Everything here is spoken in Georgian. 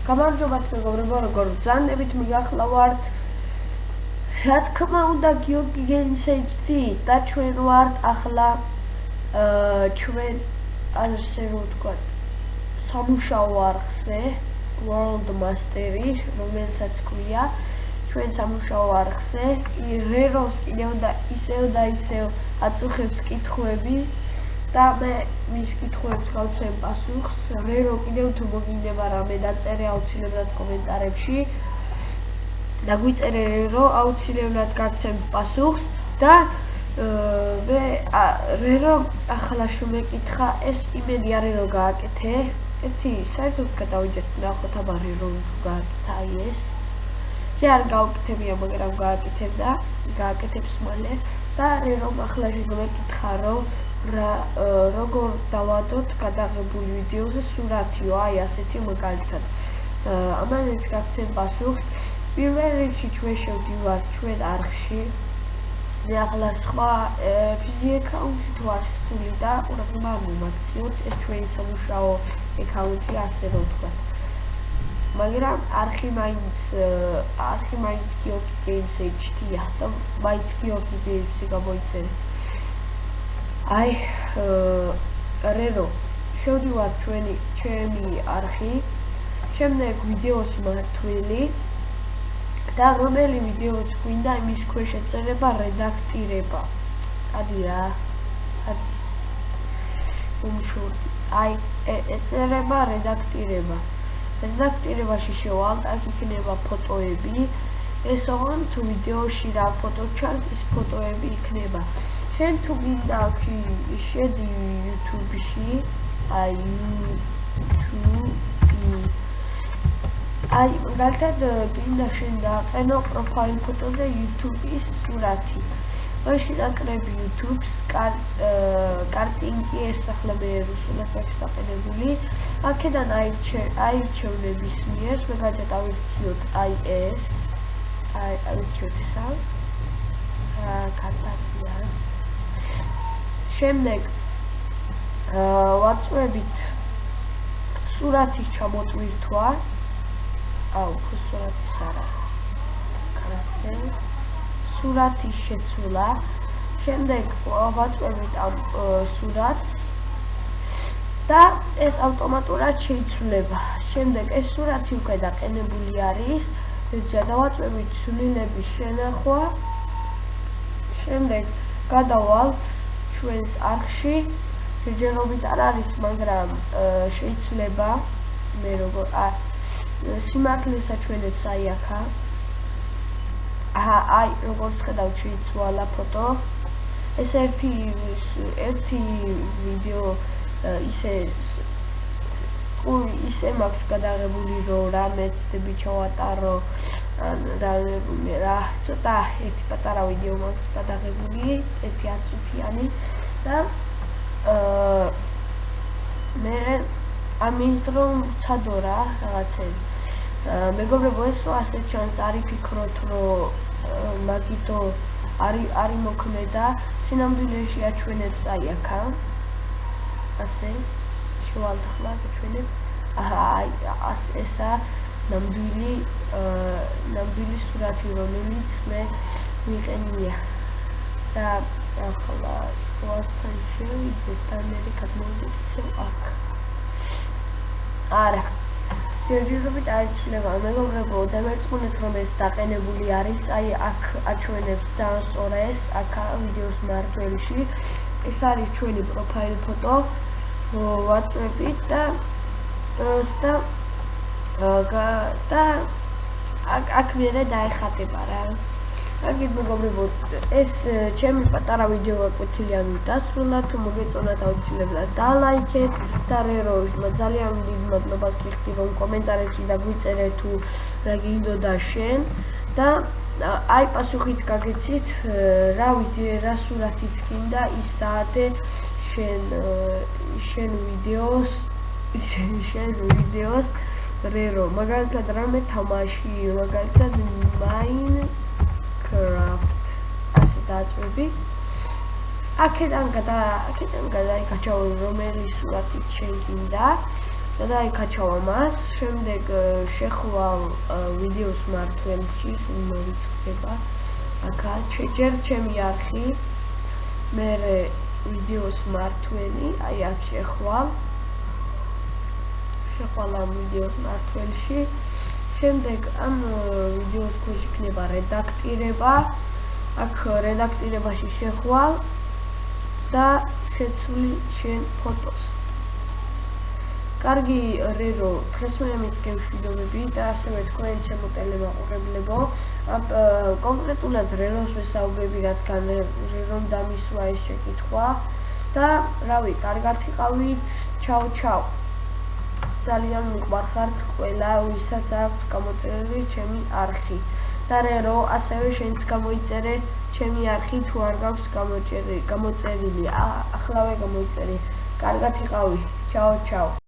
გამარჯობათ მეგობრებო, როგორ ბრძანებით მიგახლავართ. რა თქმა უნდა, გიორგი გენსეიჩდი და ჩვენ ვართ ახლა ჩვენ ასე რომ ვთქვათ, სამუშაო არხზე, World Master-ი, რომელსაც ქვია ჩვენ სამუშაო არხზე, რეროს კიდევ და ისევ აწუხებს კითხვები და მე მის კითხვებს გავცემ პასუხს. რერო კიდევ თუ მოგინდება რამე დაწერე აუცილებლად კომენტარებში. დაგვიწერე რერო, აუცილებლად გაგცემ პასუხს და მე რერო ახლა შემეკითხა, ეს იმედი არის რომ გააკეთე. ერთი საერთოდ გადავიჯერთ ნახოთ აბა რერო გააკეთა ეს. არ გავკეთებია, მაგრამ გააკეთებს მალე და რერომ ახლა შემეკითხა რომ როგორ დავადოთ გადაღებული ვიდეოზე სურათიო, აი ასეთი მაგალითად. ამაზეც გაგცემ პასუხს. პირველ რიგში ჩვენ შევდივართ ჩვენ არხში. მე ახლა სხვა ფიზი აკაუნტი თუ არ შესული და ყურადღება არ მიმაქციოთ, ეს ჩვენი სამუშაო აკაუნტი ასე რომ ვთქვათ. მაგრამ არხი მაინც გიორგი გენსეიჩდია და მაინც გიორგი გენსეიჩი გამოიწერე. აი რერო შევდივართ ჩემი არხი, შემდეგ ვიდეოს მართვილი და რომელი ვიდეოც გვინდა იმის ქვეშ ეწერება რედაქტირება. ადი რა. აი ეწერება რედაქტირება. რედაქტირებაში შევალთ, აქ იქნება ფოტოები. ეს ოღონდ თუ ვიდეოში რა ფოტო ჩანს, ის ფოტოები იქნება. შენ თუ გინდა აქ შედი YouTube-ში, აი მაგალითად გინდა შენ დააყენო პროფაილ ფოტოზე YouTube-ის სურათი. მაშინ აკრები YouTube-ს, კარტინგი ესახლები რუსულად აქვს დაყენებული. აქედან აირჩევ ნებისმიერს, მაგალითად ავირჩიოთ ეს, ავირჩიოთ ესა, კარტაზია. შემდეგ ვაწვევით სურათის ჩამოტვირთვა. სურათის არა. სურათის შეცვლა. შემდეგ ვაწვევით ამ სურათს და ეს ავტომატურად შეიცვლება. შემდეგ ეს სურათი უკვე დაყენებული არის. დავაწვევით ცვლილების შენახვა. შემდეგ გადავალთ ჩვენს არხში. ჯერჯერობით არ არის, მაგრამ შეიძლება მე როგორ სიმართლეს აჩვენებს აი აქა. აი როგორც ხედავთ შეიცვალა ფოტო. ეს ერთი ვიდეო ისე მაქვს გადაღებული რომ რამე ცდები ჩავატარო, რა ცოტა ერთი პატარა ვიდეო მაქვს გადაღებული, ერთი 10 წუთიანი და მე ამის დრო ვცადო რა რაღაცები. მეგობრებო, ეს რო ასე ჩანს, არის ფიქრობთ რომ მაგითო არ მოქმედა, სინამდვილეში აჩვენებს აი აქა. ასე შუალთ ახლა აჩვენებს. აი ესა ნამდვილი სურათი, რომელიც მე მიყენია. და ახლა სხვასთან შევიდეთ და მე გადმოვიდეთ აქ. არა. ჯერჯერობით აიცვლება, მეგობრებო, დამერწმუნეთ რომ ეს დაყენებული არის, აი აქ აჩვენებს ძალიან სწორად აქა ვიდეოს მარტველში. ეს არის ჩვენი პროფაილ ფოტო, ვაწვევით და აქ მერე დაეხატება რა. აგით მეგობრებო, ეს ჩემი პატარა ვიდეო გაკვეთილია დასრულდა, თუ მოგეწონათ აუცილებლად დალაიქეთ და რერო ძალიან დიდ მადლობას გიხდი რომ კომენტარებში დაგვიწერე თუ რა გინდოდა შენ და აი პასუხიც გაგეცით რა სურათიც გინდა ის დაადე შენ ვიდეოს რერო მაგალითად რამე თამაში მაგალითად Minecraft ასე დააწვევი. აქედან გადაიკაჩავ რომელი სურათიც შენ გინდა და დაიკაჩავა მას, შემდეგ შეხვალ ვიდეოს მართველში, სულ მოვიწყდება აქაც, ჯერ ჩემი არხი, მერე ვიდეოს მართველი, აი აქ შეხვალ ამ ვიდეოს მართველში, შემდეგ ამ ვიდეოს ქვეშ იქნება რედაქტირება, აქ რედაქტირებაში შეხვალ და შეცვლი შენ ფოტოს. კარგი რერო, დღეს მე მითქემშვიდობები და ასევე თქვენ ჩემო ტელემაყურებლებო, კონკრეტულად რეროს ვესაუბრები, რადგან რერომ დამისვა ეს შეკითხვა და რავი, კარგად იყავით, ჩაო. ძალიან მიყვარხართ ყველა, ვისაც აქვს გამოწერილი ჩემი არხი. და რერო, ასევე შენც გამოიწერე ჩემი არხი, თუ არ გაქვს გამოწერილი, ახლავე გამოიწერე. კარგად იყავი, ჩაო.